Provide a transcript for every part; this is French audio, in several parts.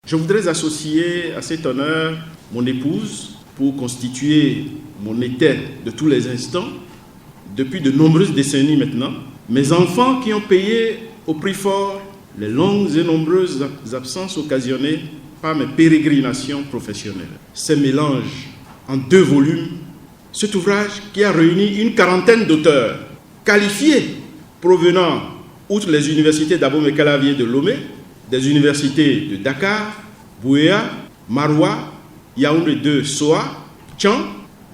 Je voudrais associer à cet honneur mon épouse pour constituer mon été de tous les instants, depuis de nombreuses décennies maintenant, mes enfants qui ont payé au prix fort les longues et nombreuses absences occasionnées par mes pérégrinations professionnelles. Ces mélanges en 2 volumes, cet ouvrage qui a réuni une quarantaine d'auteurs qualifiés provenant, outre les universités d'Abomey-Calavier de Lomé, des universités de Dakar, Bouéa, Maroua, Yaoundé 2, Soa, Tchan,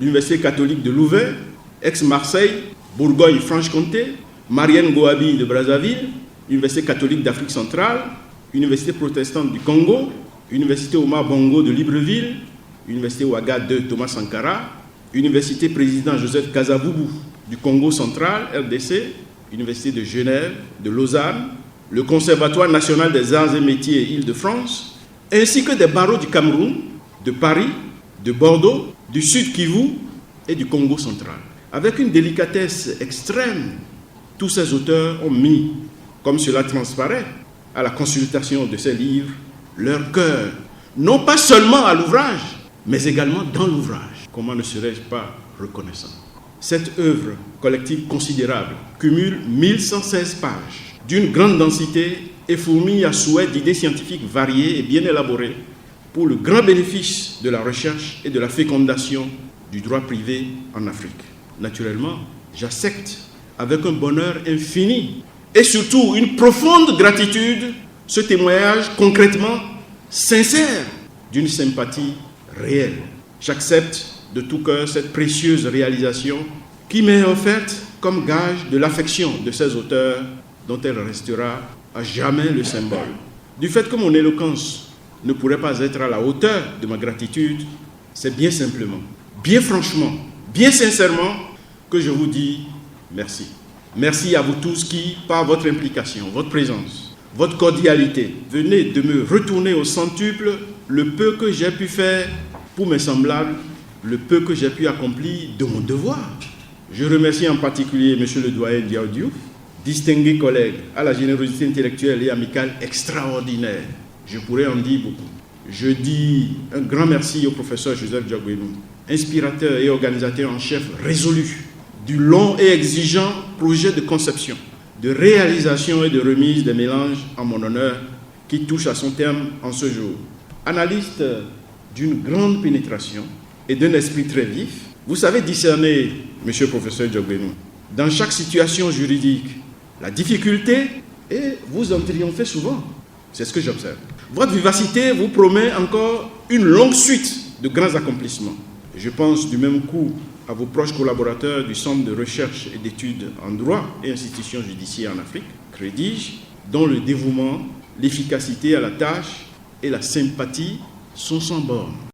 l'Université catholique de Louvain, Aix-Marseille, Bourgogne-Franche-Comté, Marianne Goabi de Brazzaville, Université catholique d'Afrique centrale, Université protestante du Congo, Université Omar Bongo de Libreville, Université Ouaga de Thomas Sankara, Université président Joseph Kasavubu du Congo central, RDC, Université de Genève, de Lausanne, le Conservatoire national des arts et métiers Île-de-France, ainsi que des barreaux du Cameroun, de Paris, de Bordeaux, du Sud Kivu et du Congo central. Avec une délicatesse extrême, tous ces auteurs ont mis, comme cela transparaît, à la consultation de ces livres, leur cœur, non pas seulement à l'ouvrage, mais également dans l'ouvrage. Comment ne serais-je pas reconnaissant? Cette œuvre collective considérable cumule 1116 pages d'une grande densité et fourmille à souhait d'idées scientifiques variées et bien élaborées pour le grand bénéfice de la recherche et de la fécondation du droit privé en Afrique. Naturellement, j'accepte avec un bonheur infini et surtout une profonde gratitude ce témoignage concrètement sincère d'une sympathie réelle. J'accepte de tout cœur cette précieuse réalisation qui m'est offerte comme gage de l'affection de ces auteurs dont elle restera à jamais le symbole. Du fait que mon éloquence ne pourrait pas être à la hauteur de ma gratitude, c'est bien simplement, bien franchement, bien sincèrement que je vous dis merci. Merci à vous tous qui, par votre implication, votre présence, votre cordialité, venez de me retourner au centuple le peu que j'ai pu faire pour mes semblables, le peu que j'ai pu accomplir de mon devoir. Je remercie en particulier M. le doyen Diao Diouf, distingué collègue à la générosité intellectuelle et amicale extraordinaire. Je pourrais en dire beaucoup. Je dis un grand merci au professeur Joseph Diogbenou, inspirateur et organisateur en chef résolu du long et exigeant projet de conception, de réalisation et de remise des mélanges en mon honneur qui touche à son terme en ce jour. Analyste d'une grande pénétration et d'un esprit très vif, vous savez discerner, monsieur le professeur Diogbenou, dans chaque situation juridique, la difficulté et vous en triomphez souvent. C'est ce que j'observe. Votre vivacité vous promet encore une longue suite de grands accomplissements. Je pense du même coup à vos proches collaborateurs du Centre de recherche et d'études en droit et institutions judiciaires en Afrique, CREDIJ, dont le dévouement, l'efficacité à la tâche et la sympathie sont sans bornes.